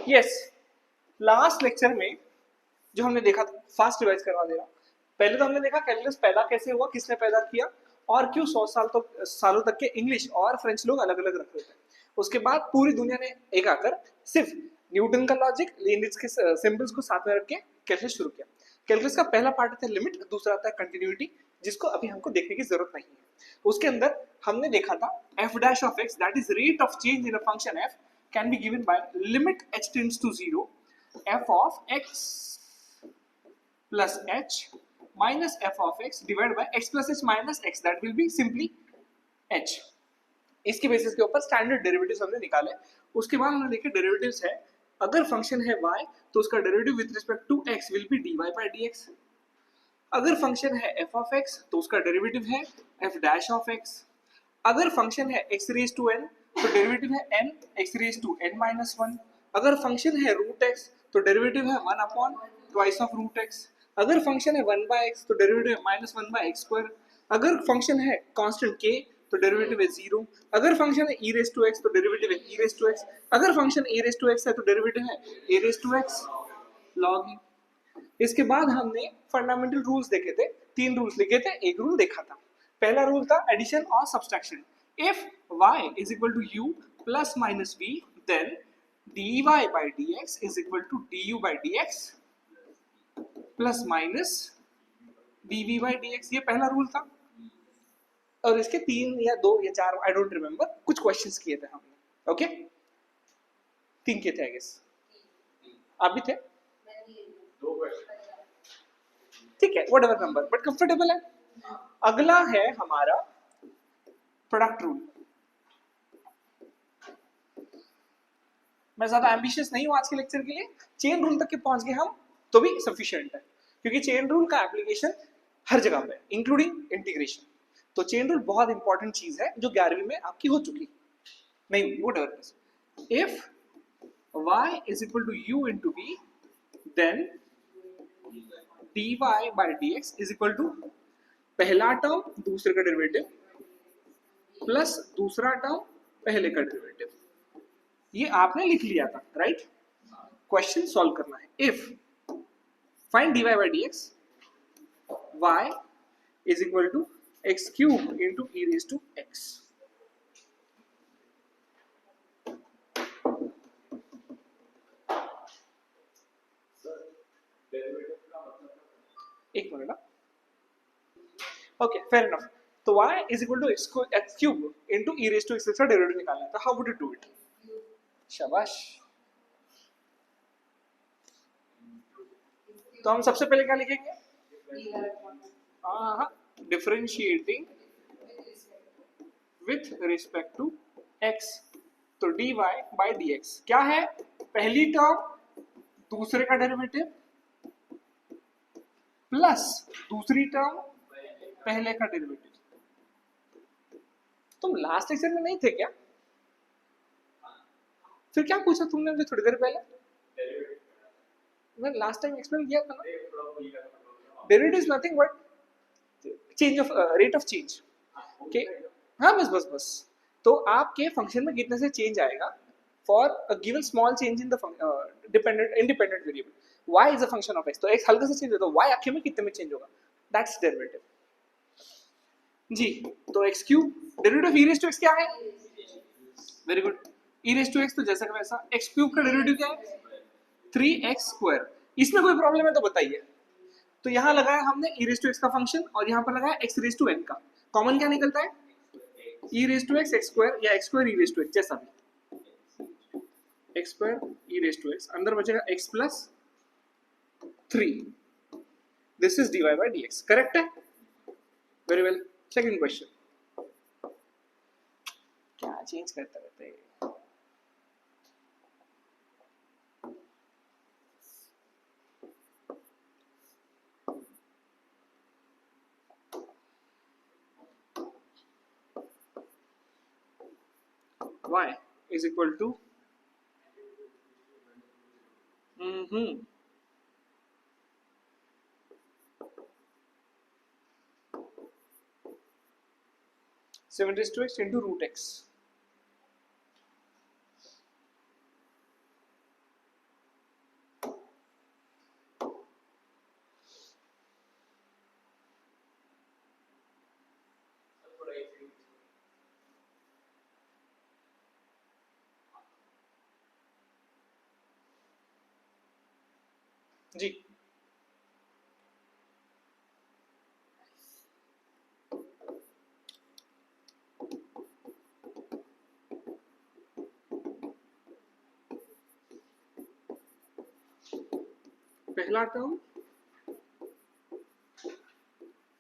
Yes, last lecture में जो हमने देखा था, फास्ट रिवाइज करवा दे रहा। पहले तो हमने देखा कैलकुलस पैदा कैसे हुआ, किसने पैदा किया, और क्यों 100 सालों तक के इंग्लिश और फ्रेंच लोग अलग अलग रख रहे थे। उसके बाद पूरी दुनिया ने एक आकर सिर्फ न्यूटन का लॉजिक, लीनियज के सिंबल्स को साथ में रख के कैलकुलस शुरू किया। कैलकुलस का पहला पार्ट आता है लिमिट, दूसरा आता है कंटिन्यूटी, जिसको अभी हमको देखने की जरूरत नहीं है। उसके अंदर हमने देखा था f dash of x, that is rate of change in a function f, can be given by limit h tends to 0 f of x plus h minus f of x divided by x plus h minus x, that will be simply h। इसके basis के ऊपर standard derivatives हमने निकाले। उसके बाद हमने देखे derivatives है, अगर फंक्शन है y तो उसका derivative with respect to x will be dy by dx। अगर फंक्शन है f of x तो उसका डेरिवेटिव है f dash of x। अगर फंक्शन है x रेज टू n तो डेरिवेटिव है n x raise to n minus 1। अगर फंक्शन है रूट x तो डेरिवेटिव है 1 upon twice of root x। अगर फंक्शन है 1 बाय x तो डेरिवेटिव है माइनस 1 बाय x स्क्वायर। अगर फंक्शन है कांस्टेंट k तो डेरिवेटिव है 0। अगर फंक्शन है e रेज टू x तो डेरिवेटिव है e रेज टू x। अगर function a raise to x है तो डेरिवेटिव है a raise to x log e। इसके बाद हमने फंडामेंटल रूल्स देखे थे, 3 रूल्स लिखे थे, एक रूल देखा था। पहला रूल था एडिशन और subtraction. If y is equal to u plus minus v, then dy by dx is equal to du by dx plus minus dv by dx। ये पहला रूल था, और इसके 3 या 2 या 4 आई डोंट रिमेम्बर, कुछ क्वेश्चंस किए थे हमने। ओके, 3 किए थे आई गेस, आप भी थे, ठीक है, व्हाटएवर नंबर, बट कंफर्टेबल है। अगला है हमारा प्रोडक्ट रूल। मैं ज्यादा एम्बिशियस नहीं हूं आज के लेक्चर के लिए, चेन रूल तक के पहुंच गए हम तो भी सफिशिएंट है, क्योंकि चेन रूल का एप्लीकेशन हर जगह पे इंक्लूडिंग इंटीग्रेशन। तो चेन रूल बहुत इंपॉर्टेंट चीज है जो 11वीं में आपकी हो चुकी नहीं, whatever. If y is equal to u into v, then dy by dx is equal to पहला टर्म दूसरे का डेरिवेटिव प्लस दूसरा टर्म पहले का डेरिवेटिव। ये आपने लिख लिया था, राइट? क्वेश्चन सॉल्व करना है। If find dy by dx, y is equal to x cube into e raised to x। एक मिनट ना, ओके फेयर इनफ। तो y is equal to x cube into e raised to x का derivative निकालना है, तो how would you do it? शाबाश। तो हम सबसे पहले क्या लिखेंगे? Differentiating with respect to x, तो dy by dx क्या है? पहली टर्म दूसरे का डेरिवेटिव प्लस दूसरी टर्म पहले का डेरिवेटिव। तुम लास्ट लेक्चर में नहीं थे क्या? फिर क्या पूछा तुमने मुझे थोड़ी देर पहले? मैं लास्ट टाइम एक्सप्लेन किया था ना, derivative is nothing but change of rate of change. Okay, हाँ बस बस बस। तो आपके फंक्शन में कितने से चेंज आएगा for a given small change in the dependent independent variable. y is a function of x, तो x हल्का सा चेंज होता है, y आखिर में कितने में चेंज होगा, दैट्स डेरिवेटिव जी। तो x cube derivative e raise to x क्या है? Very good, e raise to x, तो जैसा का वैसा। x क्यूब का डेरिवेटिव क्या है? 3x square. इसमें कोई प्रॉब्लम है तो बताइए। तो यहाँ लगाया हमने e रेज़ टू x का फंक्शन, और यहाँ पर लगाया x रेज़ टू n का। कॉमन क्या निकलता है? e raise to x square, या x square e raise to x, जैसा भी, x square e raise to x, अंदर बचेगा x plus 3। This is dy by dx, correct है? Very well. सेकंड क्वेश्चन, क्या चेंज करते रहते हैं? y is equal to seven raise to x into root x। जी पहला टर्म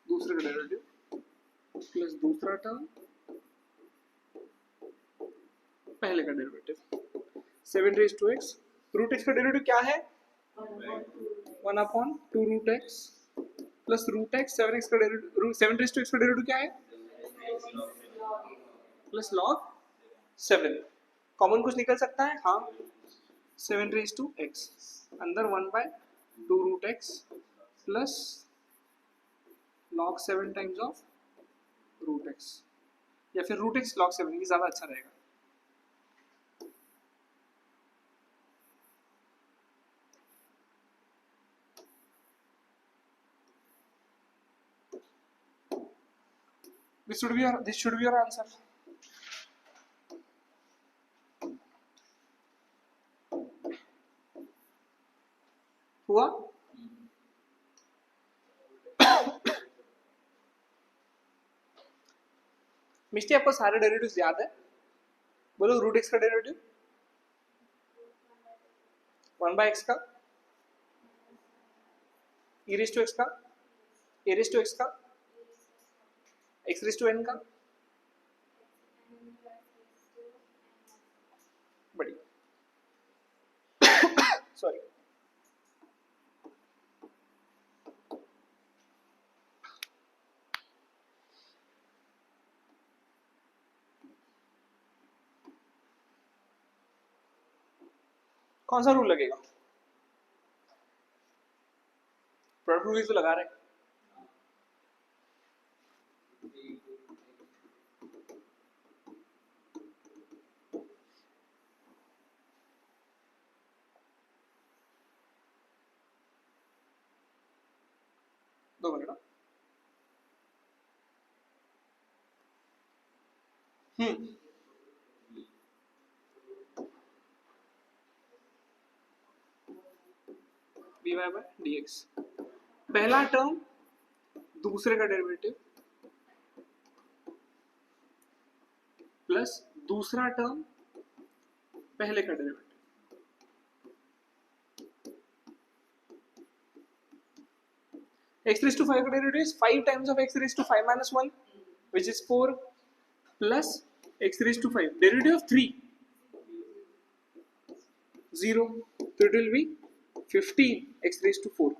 दूसरे का डेरिवेटिव प्लस दूसरा टर्म पहले का derivative 7 raise to x. Root x का डेरिवेटिव क्या है 1/2 root x plus root x 7x का डेरिवेटिव 7 रेज टू एक्स का डेरिवेटिव क्या है प्लस लॉग 7। कॉमन कुछ निकल सकता है हाँ 7 रेज टू एक्स अंदर 1/2 root x plus log 7 times of root x या फिर रूट एक्स log 7 ये ज्यादा अच्छा रहेगा। this should be your answer। हुआ मिस्टी आपको सारे डेरिवेटिव्स याद है बोलो रूट एक्स का डेरिवेटिव 1/x का e रेज टू एक्स का a रेज टू एक्स का x रेज टू n का बढ़िया सॉरी कौन सा रूल लगेगा प्रोडक्ट रूल तो लगा रहे हैं। दो मिनट dy by dx पहला टर्म दूसरे का डेरिवेटिव प्लस दूसरा टर्म पहले का डेरिवेटिव x raised to 5 का derivative is 5 times of x raised to 5 minus 1 which is 4 plus x raised to 5 derivative of 3 0 so it will be 15 x raised to 4।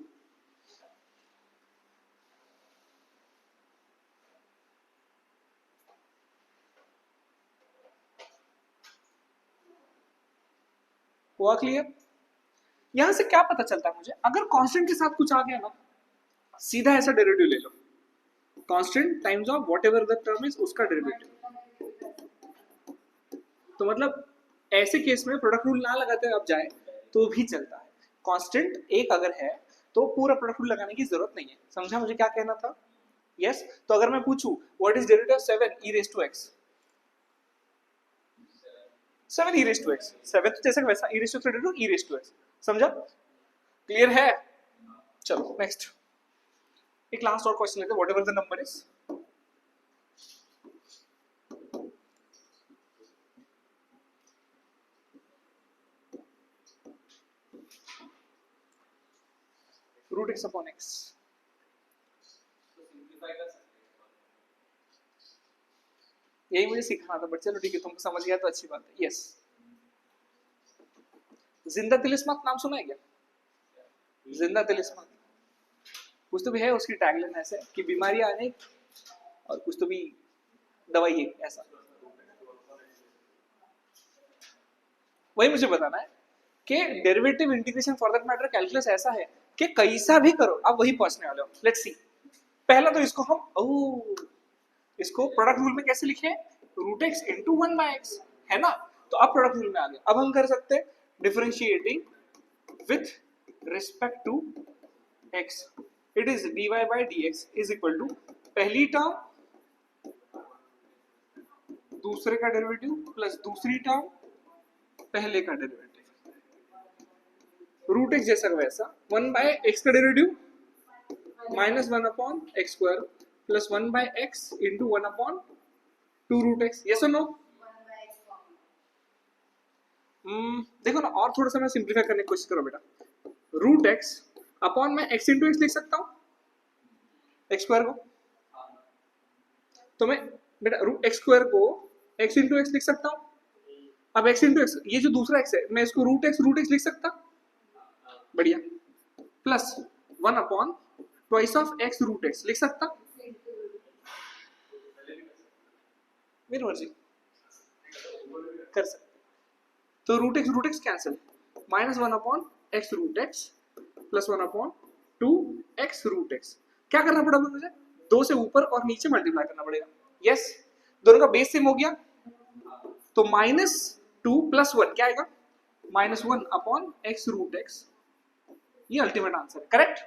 हुआ clear. यहां से क्या पता चलता है मुझे अगर कांस्टेंट के साथ कुछ आ गया ना सीधा ऐसा डेरिवेटिव ले लो constant times of whatever the term is उसका डेरिवेटिव। तो मतलब ऐसे केस में प्रोडक्ट रूल ना लगाते आप जाए तो भी चलता है। कांस्टेंट एक अगर है तो पूरा प्रोडक्ट रूल लगाने की जरूरत नहीं है। समझा मुझे क्या कहना था यस तो अगर मैं पूछूं what is derivative of 7 e raise to x 7 e raise to x 7 जैसे वैसा e raise to derivative e raise to x समझा क्लियर है। चलो नेक्स्ट एक लास्ट और क्वेश्चन लेते हैं whatever the number is root x upon x यही मुझे सीखना था बट चलो ठीक है तुमको समझ गया तो अच्छी बात है। यस जिंदा तिलिस्मात नाम सुना है क्या जिंदा तिलिस्मात कुछ तो भी है उसकी टैगलाइन ऐसे कि बीमारियां अनेक और कुछ तो भी दवाई है ऐसा वही मुझे बताना है कि derivative integration for that matter calculus ऐसा है कि कैसा भी करो आप वही पहुंचने वाले हो। लेट्स सी पहला तो इसको हम इसको प्रोडक्ट रूल में कैसे लिखे रूट एक्स इंटू 1/x है ना तो अब प्रोडक्ट रूल में आ गया। अब हम कर सकते हैं differentiating with respect to x it is dy by dx is equal to पहली टर्म दूसरे का डेरिवेटिव प्लस दूसरी टर्म पहले का डेरिवेटिव रूट एक्स जैसा का वैसा 1/x का derivative -1/x² plus 1/x into 1/2 root x. Yes और नो? देखो ना, और थोड़ा सा मैं सिंप्लीफाई करने की कोशिश करो बेटा। रूट एक्स अपॉन मैं x इंटू एक्स लिख सकता हूँ, एक्स स्क्वायर को। तो मैं बेटा रूट एक्स स्क्वायर को x इंटू एक्स लिख सकता हूँ। अब x इंटू एक्स, ये जो दूसरा x है, मैं इसको रूट एक्स लिख सकता। बढ़िया। Plus 1 upon twice of x root x लिख सकता। मेरी मर्जी, कर सकते। तो root x cancel, -1 upon x root x plus 1 upon 2x root x. क्या करना पड़ा मुझे? 2 से ऊपर और नीचे मल्टीप्लाई करना पड़ेगा। यस, दोनों का बेस सेम हो गया, तो -2 प्लस 1 क्या आएगा? -1 अपॉन एक्स रूट एक्स। ये अल्टीमेट आंसर है, करेक्ट।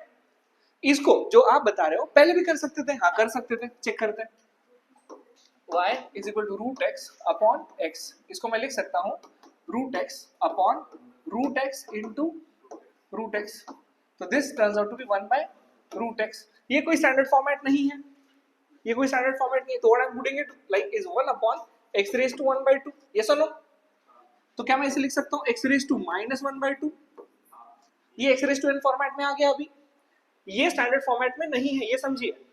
इसको जो आप बता रहे हो पहले भी कर सकते थे। हाँ कर सकते थे, चेक करते हैं। y is equal to root x upon x, इसको मैं लिख सकता हूँ root x upon root x into root x. तो this turns out to be 1/√x। ये कोई स्टैंडर्ड फॉर्मेट नहीं है, ये कोई स्टैंडर्ड फॉर्मेट नहीं है। तो what I am putting it like is 1 upon x raise to 1/2। Yes और नो? तो क्या मैं इसे लिख सकता हूँ x रेज टू -1/2। ये x raise to n format में आ गया। अभी ये स्टैंडर्ड फॉर्मेट में नहीं है, ये समझिए।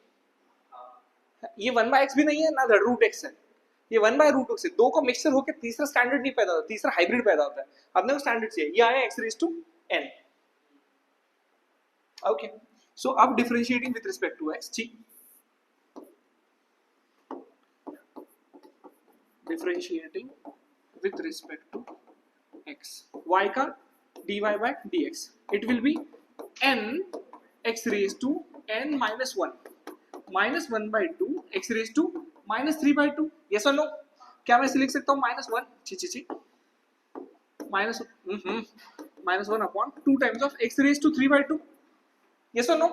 ये 1/x भी नहीं है, ना √x है। ये 1/√x है। दो को मिक्सचर होकर तीसरा स्टैंडर्ड नहीं पैदा होता, तीसरा हाइब्रिड पैदा होता है। अपने को स्टैंडर्ड चाहिए, ये आया x raise to n। Okay, so अब differentiating with respect to x, ठीक। Differentiating with respect to x, y का dy by dx, it will be n x raised to n minus 1 -1/2 x raised to -3/2। yes or no? क्या मैं इसे लिख सकता हूँ -1 ची -1 upon 2 times of x raised to 3/2। yes or no?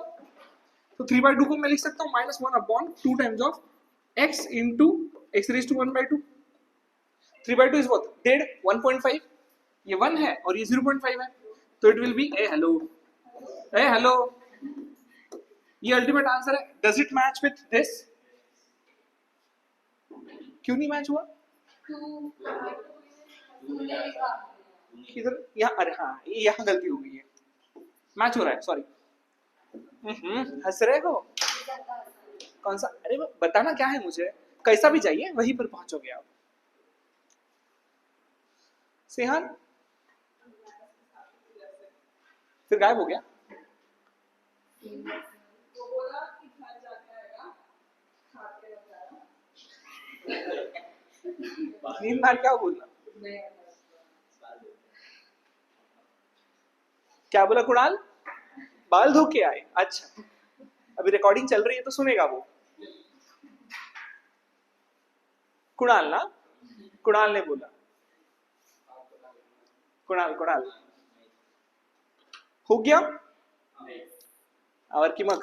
तो 3/2 को मैं लिख सकता हूँ -1 upon 2 times of x into x raised to 1/2। 3/2 is what? डेढ़, 1.5। ये 1 है और ये 0.5 है, तो it will B A hello. ये अल्टीमेट आंसर है। Does it match with this? क्यों नहीं मैच हुआ? किधर? यहाँ, अरे हाँ, ये यहाँ गलती हो गई है। मैच हो रहा है, सॉरी। हंस रहे हो? कौन सा? अरे बताना क्या है मुझे, कैसा भी चाहिए वहीं पर पहुंचोगे आप। सेहान फिर गायब हो गया। नींद मार क्या बोलना? क्या बोला कुणाल? बाल धो के आए? अच्छा, अभी रिकॉर्डिंग चल रही है तो सुनेगा वो। कुणाल ना, कुणाल ने बोला। कुणाल हो गया। और की मग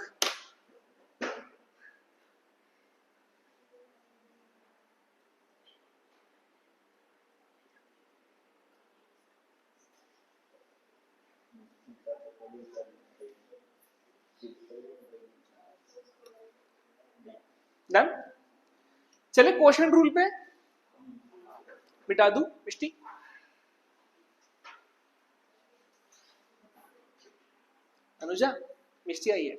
डन। चले क्वेश्चन रूल पे मिटा दूं मिष्टी। अनुजा, मिष्टी आई है।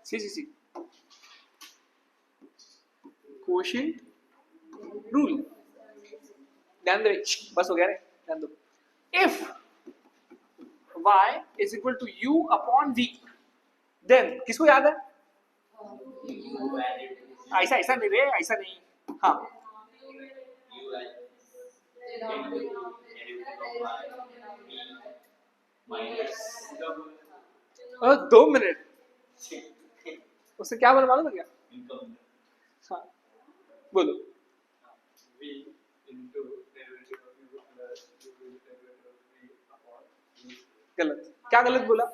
सी क्वेश्चन रूल ध्यान दो, बस हो गया रे, ध्यान दो। If y is equal to u upon v, then किसको याद है? ऐसा नहीं रे, ऐसा नहीं। हाँ, 2 मिनट। उससे क्या बोला मालूम है क्या? हाँ बोलो। गलत। क्या गलत बोला?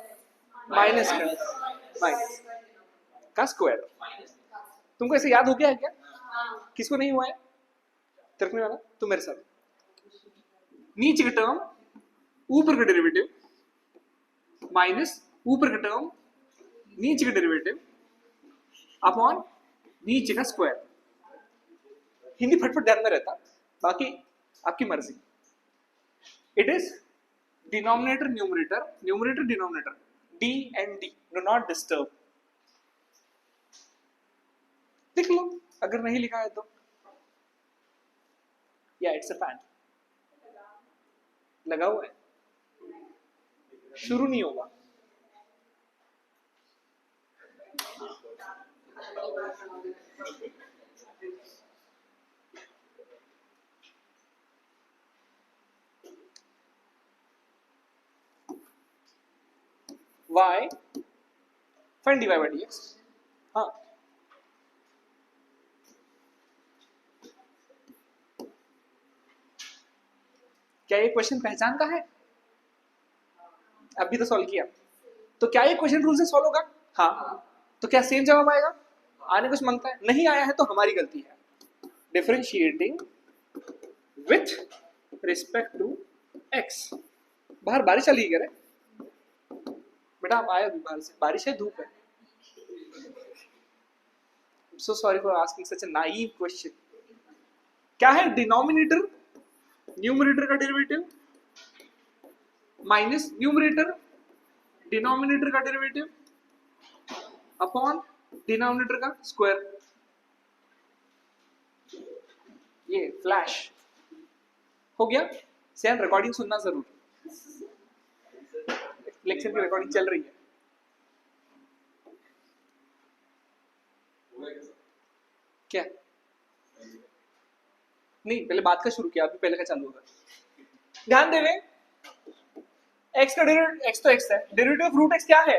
माइनस का स्क्वायर। तुमको ऐसे याद हो गया है क्या? किसको नहीं हुआ है? तरकने वाला तो मेरे साथ, नीचे का टर्म ऊपर का डेरिवेटिव माइनस ऊपर का टर्म नीचे का डेरिवेटिव अपॉन नीचे का स्क्वायर। हिंदी फटफट ध्यान में रहता, बाकी आपकी मर्जी। It is denominator numerator, numerator denominator, D and D do not disturb. लिख लो अगर नहीं लिखा है तो। या इट्स अ फैन, लगा हुआ है, शुरू नहीं होगा। y find dy by dx। हाँ क्या ये क्वेश्चन पहचान का है? अभी तो सॉल्व किया, तो क्या ये क्वेश्चन रूल से सॉल्व होगा? हाँ, तो क्या सेम जवाब आएगा? आने कुछ मांगता है, नहीं आया है तो हमारी गलती है। Differentiating with respect to x। बाहर बारिश चली गई रे बेटा, आप आए अभी बाहर से, बारिश है धूप है? So sorry for asking such a naive question. क्या है? डिनोमिनेटर न्यूमरेटर का डेरिवेटिव माइनस न्यूमरेटर डिनोमिनेटर का डेरिवेटिव अपॉन डिनोमिनेटर का स्क्वायर। ये फ्लैश हो गया। सैन रिकॉर्डिंग सुनना जरूर, लेक्चर की रिकॉर्डिंग चल रही है। क्या नहीं, पहले बात का शुरू किया, अभी पहले का चालू होगा। ध्यान देवे, x का डेरिवेटिव, x तो x है, डेरिवेटिव ऑफ रूट x क्या है?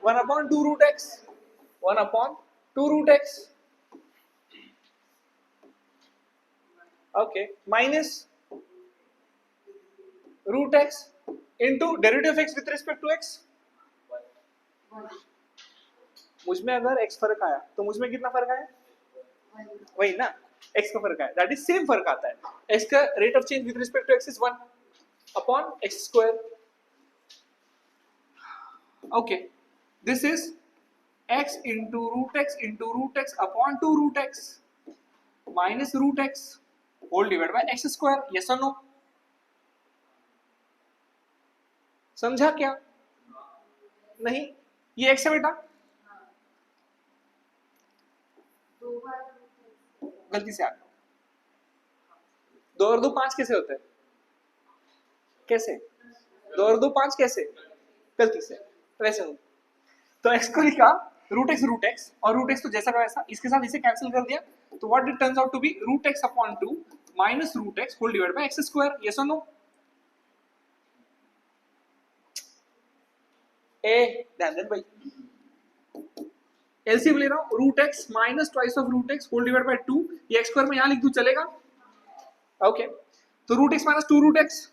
1 upon 2 root x, 1 upon 2 root x। Okay, minus root x into derivative of x with respect to x। मुझमें अगर x फर्क आया तो मुझमें कितना फर्क आया? वही ना, x का फर्क आया, दैट इज सेम फर्क आता है। x का rate of change with respect to x is 1 upon x square. Okay, this is x into root x upon 2 root x minus root x whole divided by x square। yes or no? समझा क्या? नहीं, ये x है बेटा, गलती से आ गया। 2 और 2 5 कैसे होते हैं? कैसे 2 और 2 5 कैसे? गलती से वैसे हो। तो x को लिखा रूट एक्स और रूट एक्स तो जैसा का वैसा, इसके साथ इसे कैंसिल कर दिया, तो what it turns out to be root x upon 2 minus root x whole divide by x square. Yes और नो? ए ध्यान देना भाई, एलसीएम ले रहा हूं, root x minus twice of root x whole divide by 2, ये एक्स स्क्वायर में यहां लिख दूं चलेगा? ओके, तो root x minus 2 root x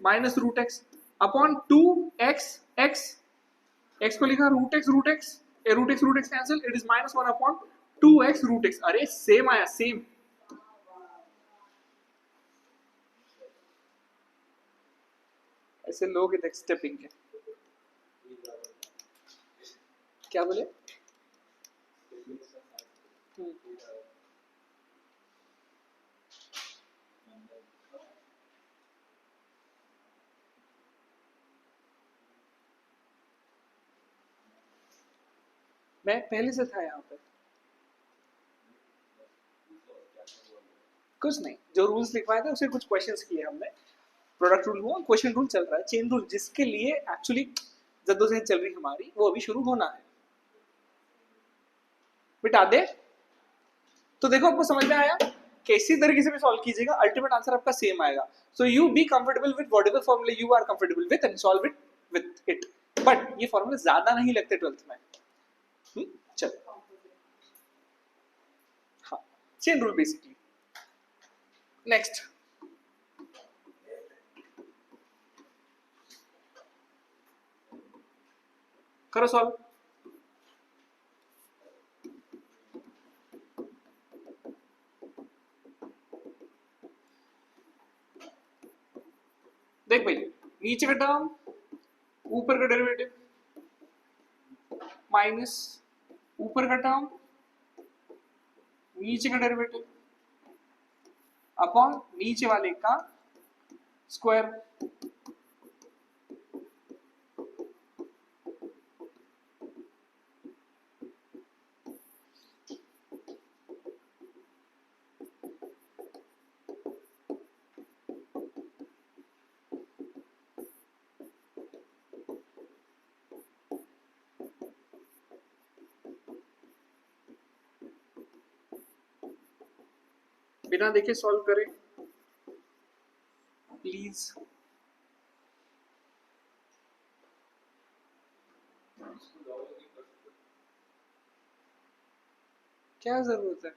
minus root x upon 2 x x, x को लिखा root x cancel, it is minus 1 upon 2x root x. अरे सेम आया, सेम। ऐसे लोग नेक्स्ट स्टेपिंग के क्या बोले? मैं पहले से था यहाँ पे, कुछ नहीं, जो रूल्स लिखवाए थे उसे कुछ क्वेश्चंस किए हमने। प्रोडक्ट रूल हुआ, क्वेश्चन रूल चल रहा है, चेन रूल जिसके लिए एक्चुअली जद्दोजहद चल रही हमारी, वो अभी शुरू होना है। बिटा दे तो देखो, आपको समझ में आया? कैसी तरीके से भी सॉल्व कीजिएगा, अल्टीमेट आंसर आपका सेम आएगा। So you be comfortable with whatever formula you are comfortable with and solve it with it. But ये फॉर्मूले ज्यादा नहीं लगते 12th में। चलो, हाँ, चेन रूल बेसिकली। नेक्स्ट, करो सॉल्व। देख भाई, नीचे का टर्म ऊपर का डेरिवेटिव माइनस ऊपर का टर्म नीचे का डेरिवेटिव अपॉन नीचे वाले का स्क्वायर। बिना देखे सॉल्व करें प्लीज। क्या जरूरत है?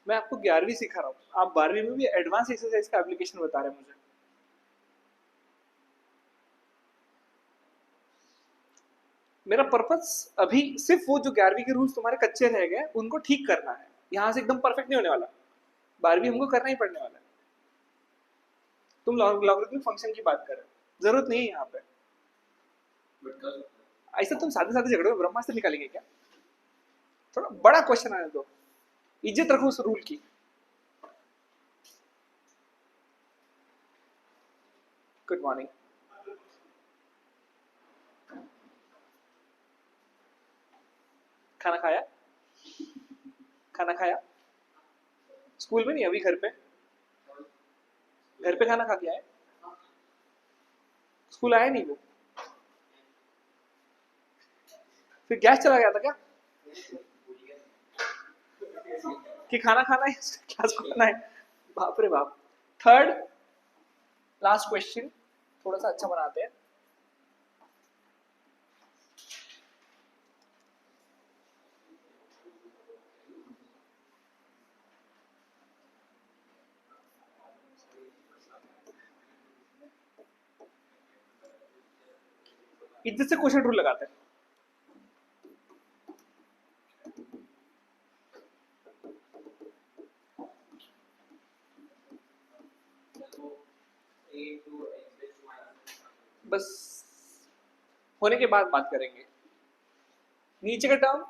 मैं आपको 11वीं सिखा रहा हूँ, आप 12वीं में भी एडवांस एक्सरसाइज का एप्लीकेशन बता रहे हैं मुझे। मेरा पर्पस अभी सिर्फ वो जो 11वीं के रूल्स तुम्हारे कच्चे रह गए उनको ठीक करना है, यहाँ से एकदम परफेक्ट नहीं होने वाला। 12वीं हमको करना ही पड़ने वाला है। तुम लॉगरिथमिक फंक्शन की बात कर रहे हो, जरूरत नहीं है यहाँ पे। ऐसा तुम सादे सादे झगड़े में ब्रह्मास्त्र निकालेंगे क्या? थोड़ा बड़ा क्वेश्चन आने दो, इज्जत रखो उस रूल की। Good morning. खाना खाया? खाना खाया? स्कूल में नहीं, अभी घर पे। घर पे खाना खा के आए? स्कूल आया नहीं वो? फिर गैस चला गया था क्या कि खाना खाना है क्लास को खाना है? बाप रे बाप। थर्ड लास्ट क्वेश्चन, थोड़ा सा अच्छा बनाते हैं। इज्जत से क्वेश्चन रूल लगाते हैं। बस होने के बाद बात करेंगे। नीचे का टर्म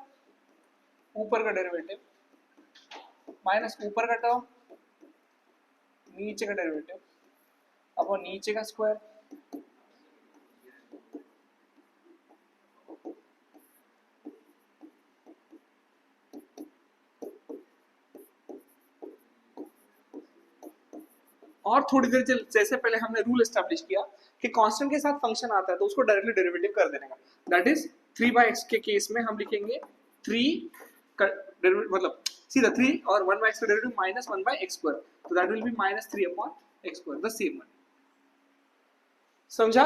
ऊपर का डेरिवेटिव माइनस ऊपर का टर्म नीचे का डेरिवेटिव अब नीचे का स्क्वायर। और थोड़ी देर जैसे पहले हमने रूल एस्टैब्लिश किया कि कांस्टेंट के साथ फंक्शन आता है तो उसको डायरेक्टली डेरिवेटिव कर देने का। दैट इज 3/x के केस में हम लिखेंगे 3 का डेरिवेटिव, मतलब सीधा 3 और 1/x का डेरिवेटिव माइनस 1/x², तो that will be -3/x², the same one. समझा?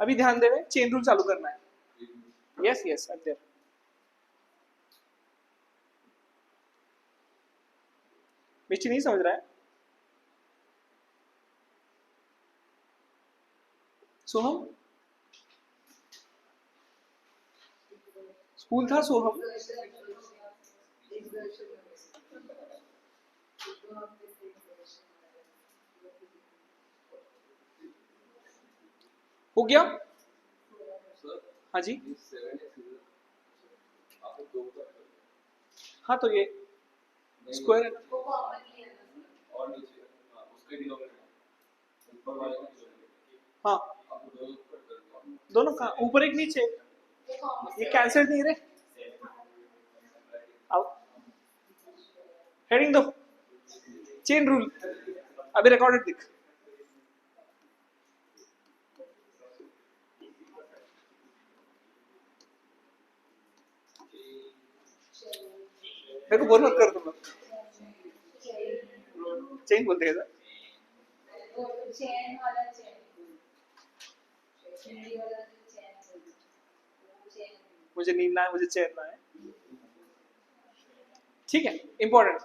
अभी ध्यान देवे, चेन रूल चालू करना है। Yes yes there. मिर्ची नहीं समझ रहा है? सोहम स्कूल था सोहम? हो गया? हाँ जी। हाँ तो ये स्क्वायर हाँ दोनों का ऊपर एक नीचे, ये कैंसिल नहीं रहे। हेडिंग दो, चेन रूल अभी रिकॉर्डेड दिख। मेरे को बोल मत कर तुम लोग, चेन बोलते हैं मुझे नींद ना है, मुझे चैन ना है। ठीक है, इंपॉर्टेंट।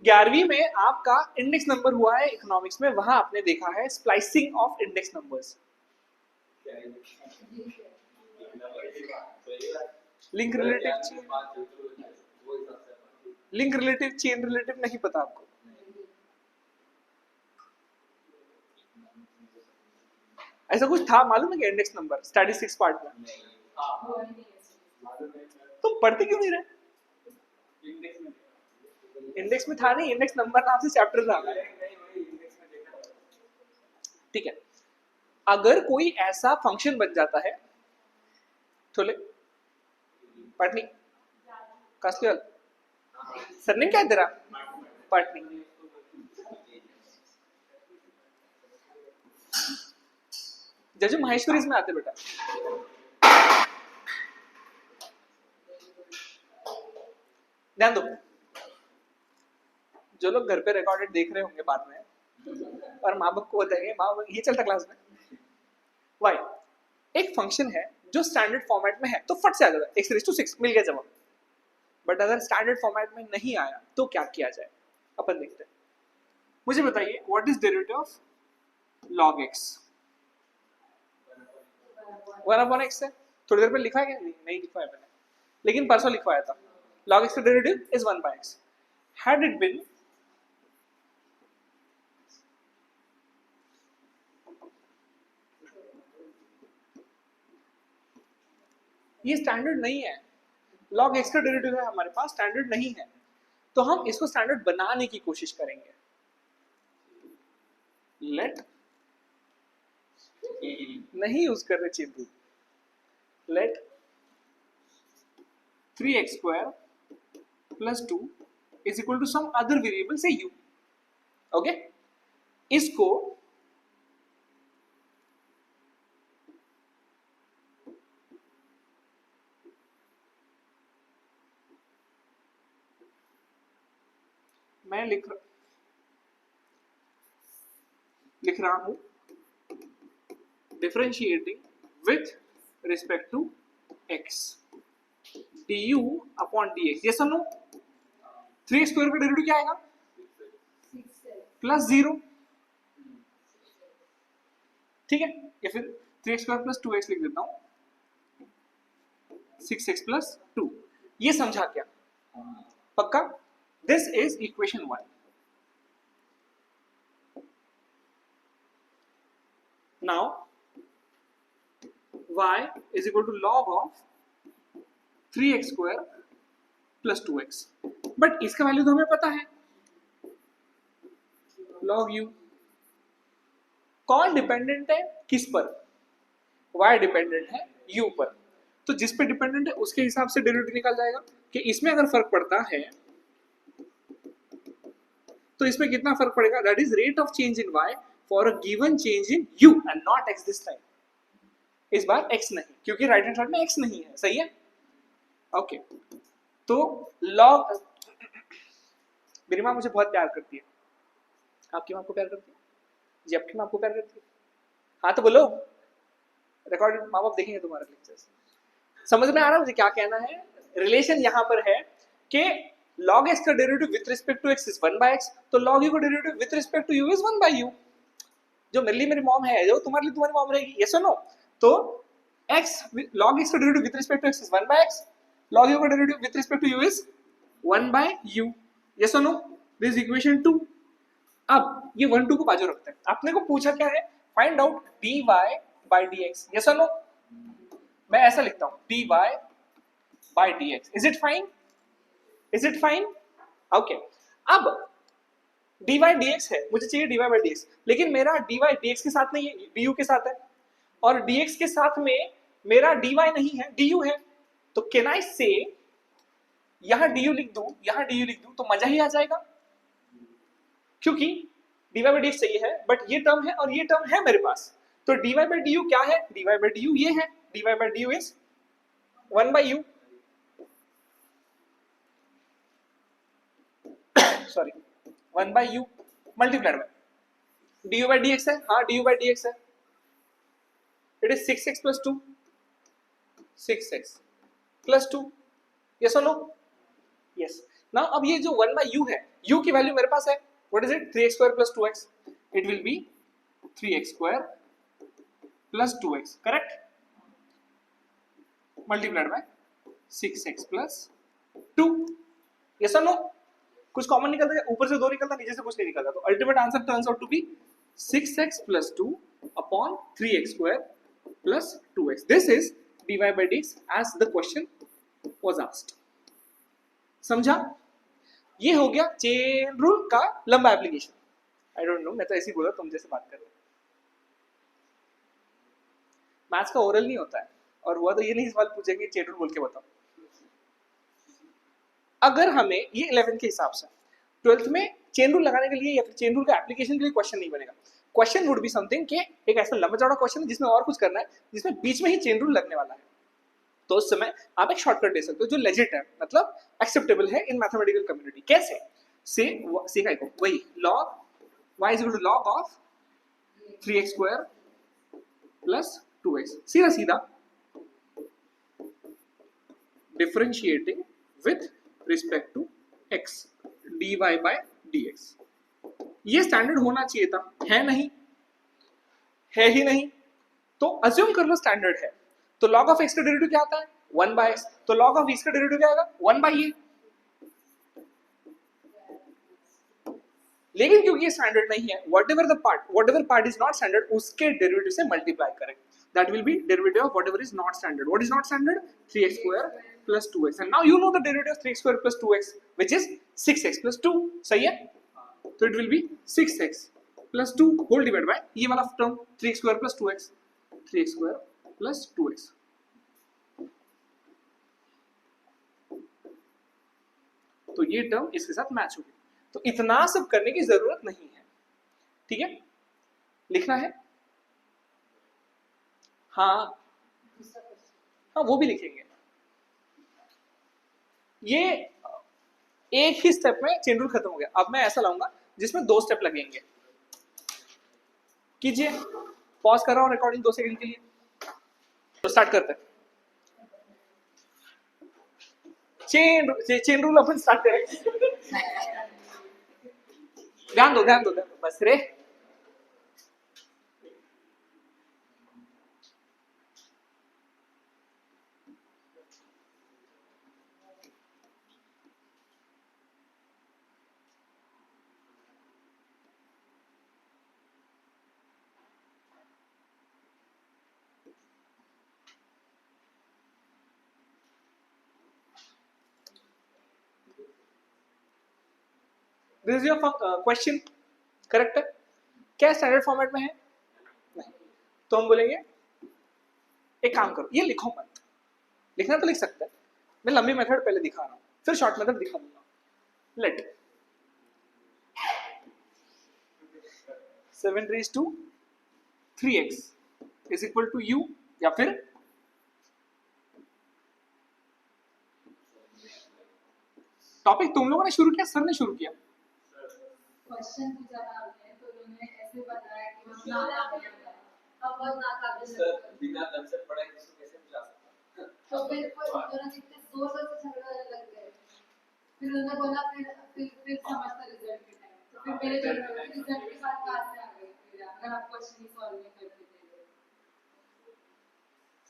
11वीं में आपका इंडेक्स नंबर हुआ है इकोनॉमिक्स में, वहां आपने देखा है splicing of index numbers. Link relative chain relative नहीं पता आपको? ऐसा कुछ था मालूम है कि इंडेक्स नंबर स्टैटिस्टिक्स पार्ट में? तुम पढ़ते क्यों नहीं रहे? इंडेक्स में था नहीं, इंडेक्स नंबर नाम से चैप्टर था। ठीक है, अगर कोई ऐसा फंक्शन बन जाता है थोले पटनी कास्टियल सरनेम क्या है तेरा? पटनी। जज महेश्वरी इसमें आते बेटा। ध्यान दो, जो लोग घर पे रिकॉर्डेड देख रहे होंगे बाद में और माँ बाप को बताएंगे, माँ बाप ये चलता क्लास में वाई एक फंक्शन है जो स्टैंडर्ड फॉर्मेट में है तो फट से आ जाता है x⁶ मिल गया जवाब। बट अगर स्टैंडर्ड फॉर्मेट में नहीं आया तो क्या किया जाए, अपन देखते हैं। मुझे बताइए what is derivative of log x? 1/x है। थोड़ी देर पहले लिखा है क्या? नहीं लिखा है मैंने, लेकिन परसों लिखवाया था। log x का derivative is 1/x। had it been ये स्टैंडर्ड नहीं है, log x का डेरिवेटिव है हमारे पास, स्टैंडर्ड नहीं है, तो हम इसको स्टैंडर्ड बनाने की कोशिश करेंगे। लेट नहीं यूज कर रहे Chintu, let 3x² + 2 is equal to some other variable से u। ओके, इसको मैं लिख रहा हूं differentiating with respect to x du/dx। ये सुनो, 3x² का डेरिवेटिव क्या आएगा? +0। ठीक है, या फिर 3x² + 2x लिख देता हूं, 6x + 2। ये समझा क्या? पक्का? This is equation 1। Now y is equal to log of 3x² + 2x। But इसका वैल्यू तो हमें पता है, log u। कौन डिपेंडेंट है किस पर? y डिपेंडेंट है u पर। तो जिस पे डिपेंडेंट है उसके हिसाब से डेरिवेटिव निकल जाएगा कि इसमें अगर फर्क पड़ता है तो इसमें कितना फर्क पड़ेगा, that is rate of change in y for a given change in u and not x this time. इस बार x नहीं, क्योंकि राइट हैंड साइड में x नहीं है। सही है? ओके, तो log मेरी माँ मुझे बहुत प्यार करती है। आपकी माँ को प्यार करती है? जी, आपकी माँ को प्यार करती है? हाँ तो बोलो, रिकॉर्डेड माँ बाप देखेंगे तुम्हारे लेक्चर्स। समझ में आ रहा है मुझे क्या कहना है? रिलेशन यहाँ पर है कि log x का derivative with respect to x is 1/x, तो log u का derivative with respect to u is 1/u। जो मेरे लिए मेरी मॉम है, जो तुम्हारे लिए तुम्हारी मॉम रहेगी। यस और नो? तो x log x का derivative with respect to x is 1/x, log u का derivative with respect to u is 1/u। Yes और नो? This equation 2। अब ये 1 2 को बाजू रखते हैं। आपने को पूछा क्या है? Find out dy/dx। यस और नो? मैं ऐसा लिखता हूं dy/dx। Is it fine? Is it fine? Okay, अब dy/dx है, मुझे चाहिए dy/dx, लेकिन मेरा dy/dx के साथ नहीं है, du के साथ है, और dx के साथ में मेरा dy नहीं है, du है। तो कैन आई से यहां du लिख दूं, यहां du लिख दूं, तो मजा ही आ जाएगा, क्योंकि dy/dx चाहिए है, बट ये टर्म है और ये टर्म है मेरे पास। तो dy/du क्या है? dy/du ये है, dy/du is 1/u। Sorry, 1/u multiplied by du/dx है। हाँ, du/dx है। It is 6x + 2, 6x + 2। Yes और नो? यस। नाउ अब ये जो 1/u है, u की वैल्यू मेरे पास है, what is it? 3x² + 2x। It will B 3x² + 2x, correct? Multiplied by 6x plus 2। Yes और नो? कुछ कॉमन निकलता है, ऊपर से 2 निकलता, नीचे से कुछ नहीं निकलता, तो ultimate answer turns out to be 6x plus 2 upon 3x square plus 2x। This is dy by dx as the question was asked। समझा? ये हो गया चेन रूल का लंबा एप्लीकेशन। आई डोंट नो, मैं तो ऐसे ही बोला, तुम जैसे बात कर रहे हो। मैथ्स का ओरल नहीं होता है, और हुआ तो ये नहीं सवाल पूछेंगे चेन रूल बोल के बताओ। अगर हमें ये 11th के हिसाब से 12th में चेन रूल लगाने के लिए या फिर चेन रूल का एप्लीकेशन के लिए क्वेश्चन नहीं बनेगा। क्वेश्चन वुड बी समथिंग कि एक ऐसा लंबा चौड़ा क्वेश्चन है जिसमें और कुछ करना है, जिसमें बीच में ही चेन रूल लगने वाला है, तो उस समय आप एक शॉर्टकट दे सकते हो जो लेजिट है, मतलब एक्सेप्टेबल है इन मैथमेटिकल कम्युनिटी। कैसे? से का वही log y is equal to log of 3x square plus 2x, सीधा सीधा differentiating with respect to x dy by dx। ये स्टैंडर्ड होना चाहिए था, है नहीं, है ही नहीं, तो अज्यूम कर लो स्टैंडर्ड है। तो log ऑफ x का डेरिवेटिव क्या आता है? 1 by x। तो log ऑफ x का डेरिवेटिव क्या आएगा? 1 by a। लेकिन क्योंकि ये स्टैंडर्ड नहीं है, whatever part is not standard, उसके डेरिवेटिव से मल्टीप्लाई करें। That will be derivative of whatever is not standard। What is not standard? 3x square plus 2x। And now you know the derivative of 3x square plus 2x, which is 6x plus 2। सही है? तो it will be 6x plus 2 whole divided by ये वाला term 3x square plus 2x, 3x square plus 2x। तो ये term इसके साथ match होगी। तो इतना सब करने की जरूरत नहीं है, ठीक है? लिखना है? हाँ हाँ, वो भी लिखेंगे। ये एक ही स्टेप में चेन रूल खत्म हो गया। अब मैं ऐसा लाऊंगा जिसमें 2 स्टेप लगेंगे। कीजिए, पॉज कर रहा हूं रिकॉर्डिंग 2 सेकंड के लिए, तो स्टार्ट करते हैं। चेन रूल अपन स्टार्ट करें। ध्यान दो बस रे। This is your question, correct है? क्या स्टैंडर्ड फॉर्मेट में है? नहीं। तो हम बोलेंगे एक काम करो, ये लिखो मत, लिखना तो लिख सकते हैं, मैं लंबी मेथड पहले दिखा रहा हूँ, फिर शॉर्ट मेथड दिखा दूंगा। Let 7 raised to 3x is equal to u, या फिर टॉपिक तुम लोगों ने शुरू किया, सर ने शुरू किया? क्वेश्चन पूछा था आपने, तो उन्होंने ऐसे बताया कि मतलब सर बिना कंसेप्ट पढ़ाए इसको कैसे समझा सकता? तो फिर दोनों कितने जोर से झगड़ने लग गए, फिर उन्होंने बोला फिर समझता रिजल्ट के टाइम, तो फिर मेरे रिजल्ट के साथ कहां से आ गए फिर अगर आप क्वेश्चन ही सॉल्व नहीं करते थे?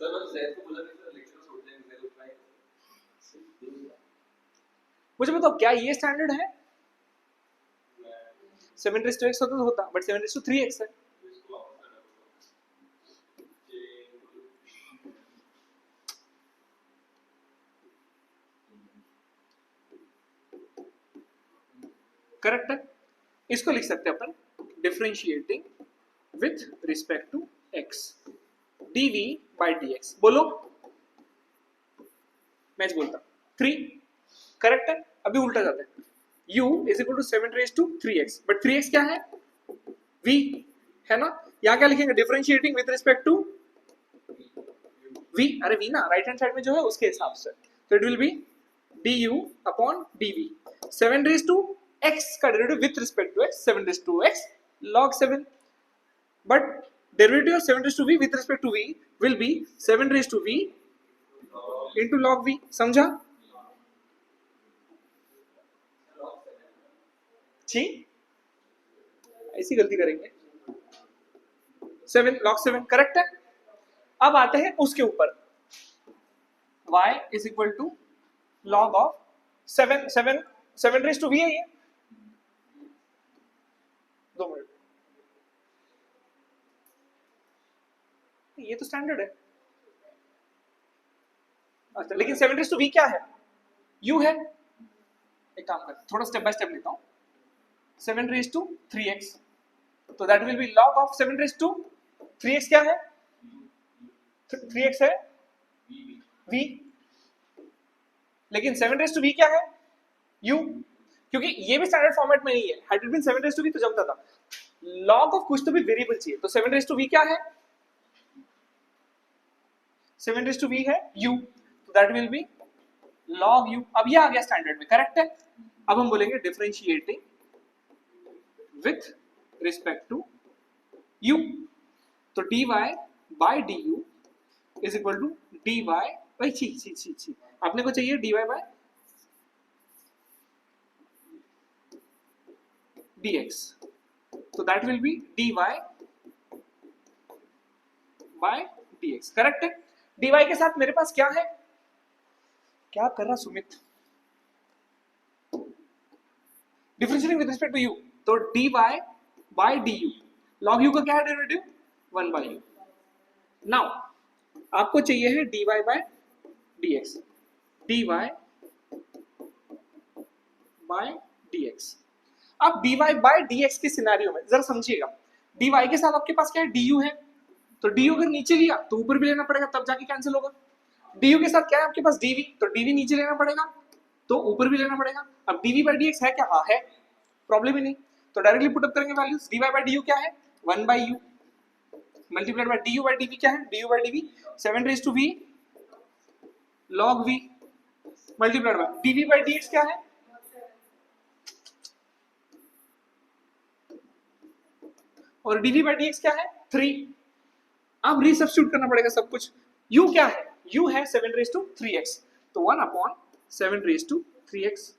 सर मैं जैसे को बोला कि लेक्चर छोड़ देंगे, मेरे को ट्राई। मुझे बताओ क्या ये स्टैंडर्ड है? 7 raised to x होता तो होता, बट 7 raised to 3x है। करेक्ट है? इसको लिख सकते हैं अपन differentiating with respect to x dv by dx। बोलो, मैं बोलता 3, करेक्ट है? अभी उल्टा जाता है, u is equal to 7 raised to 3x, but 3x क्या है? v है ना? यहाँ क्या लिखेंगे? Differentiating with respect to v, अरे v ना राइट हैंड साइड में जो है उसके हिसाब से, तो it will be du upon dv। 7 raised to x का derivative with respect to x, 7 raised to x log 7, but derivative of 7 raised to v with respect to v will be 7 raised to v into log v। समझा? जी, ऐसी गलती करेंगे। 7 log 7 correct है? अब आते हैं उसके ऊपर, y is equal to log of 7 raise to v है ये। 2 मिनट, ये तो स्टैंडर्ड है। अच्छा, लेकिन 7 रेज टू v क्या है? u है। एक काम कर, थोड़ा स्टेप बाय स्टेप लेता हूँ। 7 रेज टू 3x, तो that will be log of 7 raise to 3x क्या है? 3x है v, लेकिन 7 रेज टू v क्या है? u, क्योंकि ये भी स्टैंडर्ड फॉर्मेट में नहीं है। Had it been 7 raise to v तो जमता था। log ऑफ कुछ तो भी वेरिएबल चाहिए, तो 7 रेज टू v क्या है? 7 रेज टू v है u, तो that will be log u। अब ये आ गया स्टैंडर्ड में, करेक्ट है। अब हम बोलेंगे differentiating with respect to u, तो dy by du is equal to dy by छी अपने को चाहिए dy बाय dx, तो that will be dy by dx, correct है। dy के साथ मेरे पास क्या है? क्या कर रहा Sumit? Differentiating with respect to u, तो dy by du, log u का क्या है डेरिवेटिव? 1 by u। नाउ आपको चाहिए है dy by dx, dy by dx। अब dy बाय dx के सिनेरियो में जरा समझिएगा, dy के साथ आपके पास क्या है? du है, तो du अगर नीचे लिया तो ऊपर भी लेना पड़ेगा, तब जाके कैंसिल होगा। du के साथ क्या है आपके पास? dv, तो dv नीचे लेना पड़ेगा तो ऊपर भी लेना पड़ेगा। अब dv बाय dx है क्या? हाँ है, प्रॉब्लम ही नहीं। तो डायरेक्टली पुट अप करेंगे वैल्यूज। dy बाय du क्या है? 1 by u multiplied by du by dv क्या है? du by dv 7 raise to v log v multiplied by dv by dx क्या है? और dv बाय dx क्या है? 3। अब रीसब्स्टिट्यूट करना पड़ेगा सब कुछ। u क्या है? u है 7 रेज टू 3x, तो 1 upon 7 raise to 3x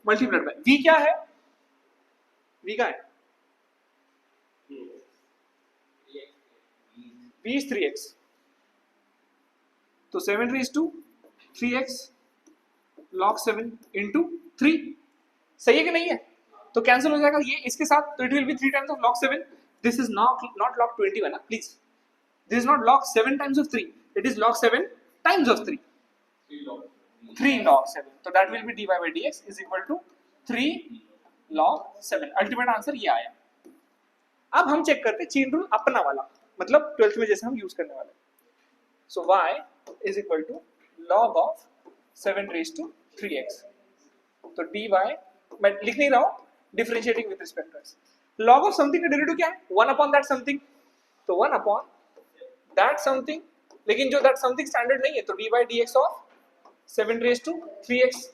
multiplied by v क्या है? v का है v is 3x, तो 7 raise to 3x log 7 into 3, सही है कि नहीं है? तो कैंसिल हो जाएगा ये इसके साथ, तो it will B 3 times of log 7। This is not log 21 please, this is not log 7 times of 3, it is log 7 times of 3, 3 log 7, तो that will be dy by dx is equal to 3 log 7। Ultimate answer ये आया। अब हम check करते हैं chain rule अपना वाला, मतलब 12th में जैसे हम यूज करने वाले। सो y is equal to log of 7 raised to 3x, तो dy मैं लिख नहीं रहा हूं, differentiating with respect to x। log of something का डेरिवेटिव क्या है? 1 अपॉन दैट समथिंग, तो 1 अपॉन दैट समथिंग, लेकिन जो दैट समथिंग स्टैंडर्ड नहीं है, तो dy by dx of 7 raise to 3x।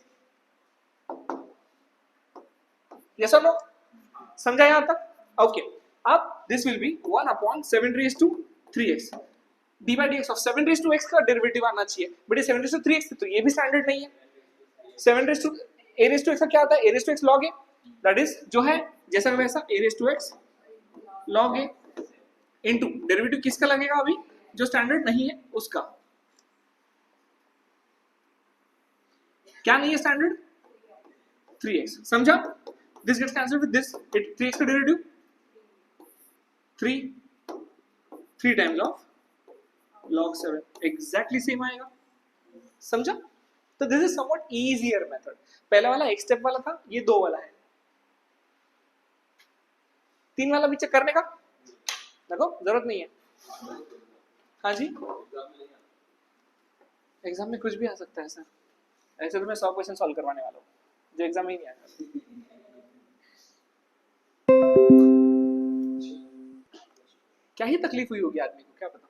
Yes और नो? समझा यहां तक? ओके। अब this will be 1 upon 7 raise to 3x, dy by dx of 7 raise to x का डेरिवेटिव आना चाहिए, बट ये 7 रेज टू 3x तो ये भी स्टैंडर्ड नहीं है। 7 raise to a raise to x का क्या होता है? a raise to x log a, that is जो है जैसा वैसा a raise to x log a into derivative किसका लगेगा अभी? जो स्टैंडर्ड नहीं है उसका। क्या नहीं है स्टैंडर्ड? 3x, समझा? This gets cancelled with this, it 3x का derivative 3 times of log 7, exactly same आएगा। समझा? तो this is somewhat easier method. पहला वाला एक स्टेप वाला था, ये 2 वाला है। 3 वाला भी चेक करने का देखो, जरूरत नहीं है। हाँ जी, एग्जाम में कुछ भी आ सकता है सर। ऐसे तो मैं 100 क्वेश्चन सॉल्व करवाने वाला हूँ जो एग्जाम में ही नहीं आएगा। क्या ही तकलीफ हुई होगी आदमी को, क्या पता।